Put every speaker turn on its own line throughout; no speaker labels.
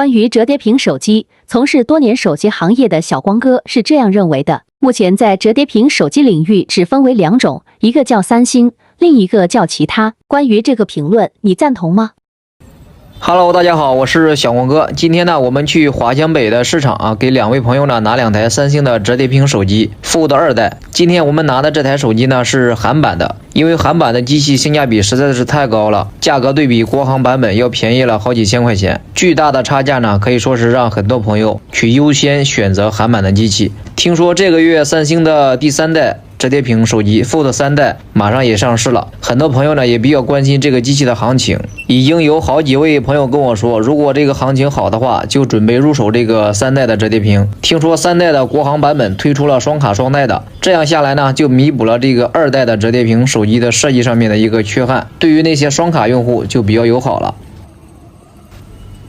关于折叠屏手机，从事多年手机行业的小光哥是这样认为的：目前在折叠屏手机领域只分为两种，一个叫三星，另一个叫其他。关于这个评论，你赞同吗
？Hello， 大家好，我是小光哥。今天呢，我们去华强北的市场啊，给两位朋友呢拿两台三星的折叠屏手机 Fold 2代。今天我们拿的这台手机呢是韩版的，因为韩版的机器性价比实在是太高了，价格对比国行版本要便宜了好几千块钱。巨大的差价呢，可以说是让很多朋友去优先选择韩版的机器。听说这个月三星的第3代折叠屏手机 Fold 3代马上也上市了，很多朋友呢也比较关心这个机器的行情。已经有好几位朋友跟我说，如果这个行情好的话，就准备入手这个3代的折叠屏。听说3代的国行版本推出了双卡双待的，这样下来呢，就弥补了这个2代的折叠屏手机的设计上面的一个缺憾，对于那些双卡用户就比较友好了。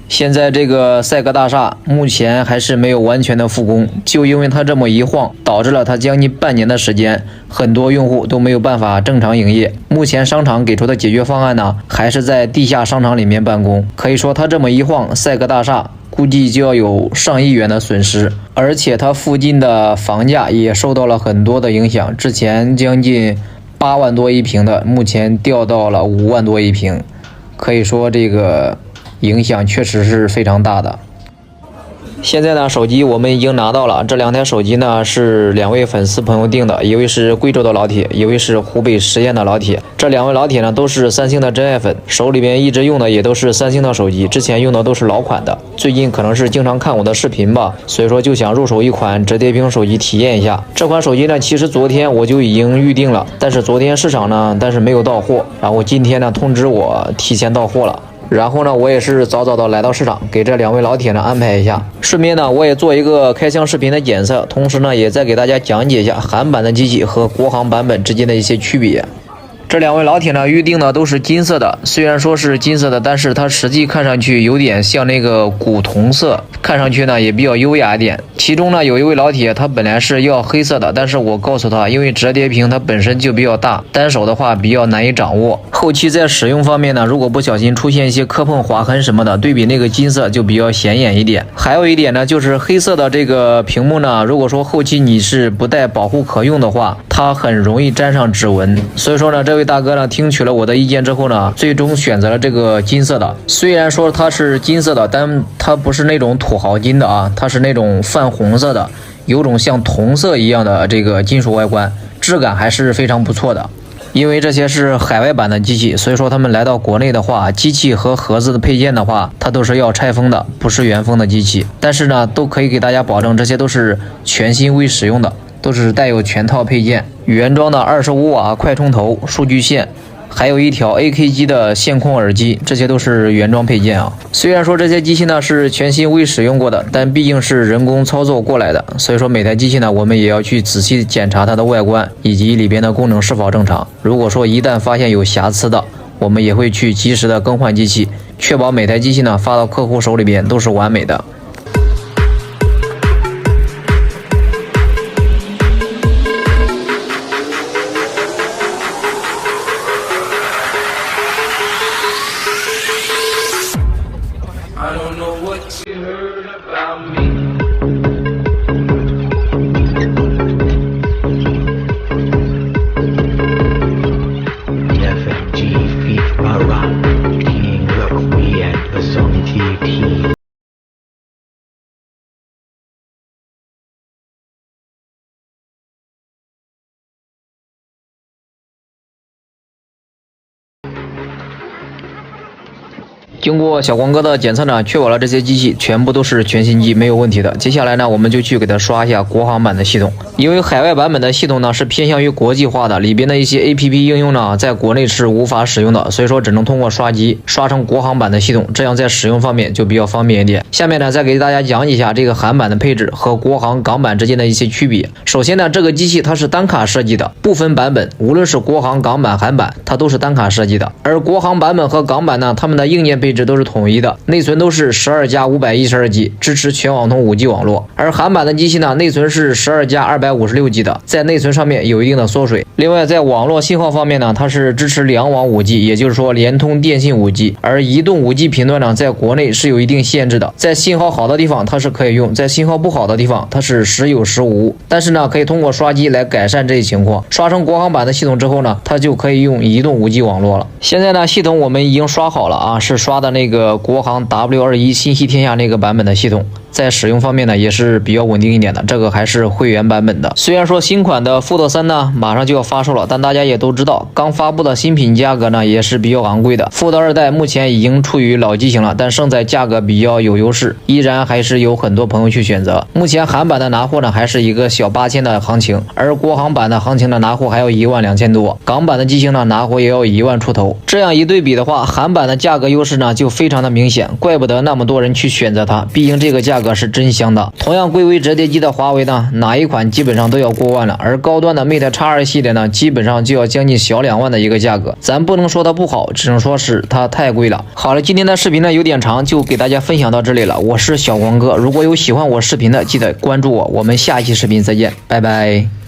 现在这个赛格大厦目前还是没有完全的复工，就因为它这么一晃，导致了它将近半年的时间，很多用户都没有办法正常营业。目前商场给出的解决方案呢，还是在地下商场里面办公。可以说它这么一晃，赛格大厦估计就要有上亿元的损失，而且它附近的房价也受到了很多的影响，之前将近8万多一平的，目前掉到了5万多一平，可以说这个影响确实是非常大的。现在呢，手机我们已经拿到了，这两台手机呢是2位粉丝朋友订的，一位是贵州的老铁，一位是湖北十堰的老铁。这2位老铁呢都是三星的真爱粉，手里边一直用的也都是三星的手机，之前用的都是老款的。最近可能是经常看我的视频吧，所以说就想入手一款折叠屏手机体验一下。这款手机呢，其实昨天我就已经预定了，但是昨天市场呢，没有到货，然后今天呢通知我提前到货了。然后呢，我也是早早的来到市场，给这2位老铁呢安排一下。顺便呢，我也做一个开箱视频的检测，同时呢，也再给大家讲解一下韩版的机器和国行版本之间的一些区别。这2位老铁呢，预定的都是金色的，虽然说是金色的，但是它实际看上去有点像那个古铜色，看上去呢也比较优雅一点。其中呢有一位老铁，他本来是要黑色的，但是我告诉他，因为折叠屏它本身就比较大，单手的话比较难以掌握，后期在使用方面呢，如果不小心出现一些磕碰划痕什么的，对比那个金色就比较显眼一点。还有一点呢，就是黑色的这个屏幕呢，如果说后期你是不带保护壳用的话，它很容易沾上指纹。所以说呢，这位大哥呢听取了我的意见之后呢，最终选择了这个金色的。虽然说它是金色的，但它不是那种土豪金的啊，它是那种泛红色的，有种像铜色一样的这个金属外观，质感还是非常不错的。因为这些是海外版的机器，所以说他们来到国内的话，机器和盒子的配件的话，它都是要拆封的，不是原封的机器。但是呢，都可以给大家保证，这些都是全新未使用的，都是带有全套配件，原装的25瓦快充头、数据线，还有一条 AKG 的线控耳机，这些都是原装配件啊。虽然说这些机器呢是全新未使用过的，但毕竟是人工操作过来的，所以说每台机器呢，我们也要去仔细检查它的外观以及里边的功能是否正常。如果说一旦发现有瑕疵的，我们也会去及时的更换机器，确保每台机器呢发到客户手里边都是完美的。
I don't know what you heard about me.
FMG feat. Rara, King Rock, we at the Song TT.
经过小光哥的检测呢，确保了这些机器全部都是全新机，没有问题的。接下来呢，我们就去给它刷一下国行版的系统，因为海外版本的系统呢是偏向于国际化的，里边的一些 APP 应用呢，在国内是无法使用的，所以说只能通过刷机刷成国行版的系统，这样在使用方面就比较方便一点。下面呢，再给大家讲一下这个韩版的配置和国行港版之间的一些区别。首先呢，这个机器它是单卡设计的，不分版本，无论是国行、港版、韩版，它都是单卡设计的。而国行版本和港版呢，它们的硬件配置置都是统一的，内存都是12+512G，支持全网通5G 网络。而韩版的机器呢，内存是12+256G 的，在内存上面有一定的缩水。另外，在网络信号方面呢，它是支持联网5G，也就是说联通电信5G。而移动5G 频段呢，在国内是有一定限制的，在信号好的地方它是可以用，在信号不好的地方它是时有时无。但是呢，可以通过刷机来改善这一情况。刷成国行版的系统之后呢，它就可以用移动5G 网络了。现在呢，系统我们已经刷好了啊，是刷的那个国行 W21信息天下那个版本的系统。在使用方面呢，也是比较稳定一点的，这个还是会员版本的。虽然说新款的 Fold 3呢马上就要发售了，但大家也都知道，刚发布的新品价格呢也是比较昂贵的。Fold 2代目前已经处于老机型了，但胜在价格比较有优势，依然还是有很多朋友去选择。目前韩版的拿货呢还是一个小8000的行情，而国行版的行情呢拿货还要12000多，港版的机型呢拿货也要1万出头。这样一对比的话，韩版的价格优势呢就非常的明显，怪不得那么多人去选择它，毕竟这个价格是真香的。同样贵为折叠机的华为呢，哪一款基本上都要过万了，而高端的 Mate X2 系列呢，基本上就要将近小2万的一个价格。咱不能说它不好，只能说是它太贵了。好了，今天的视频呢有点长，就给大家分享到这里了。我是小光哥，如果有喜欢我视频的，记得关注我。我们下期视频再见，拜拜。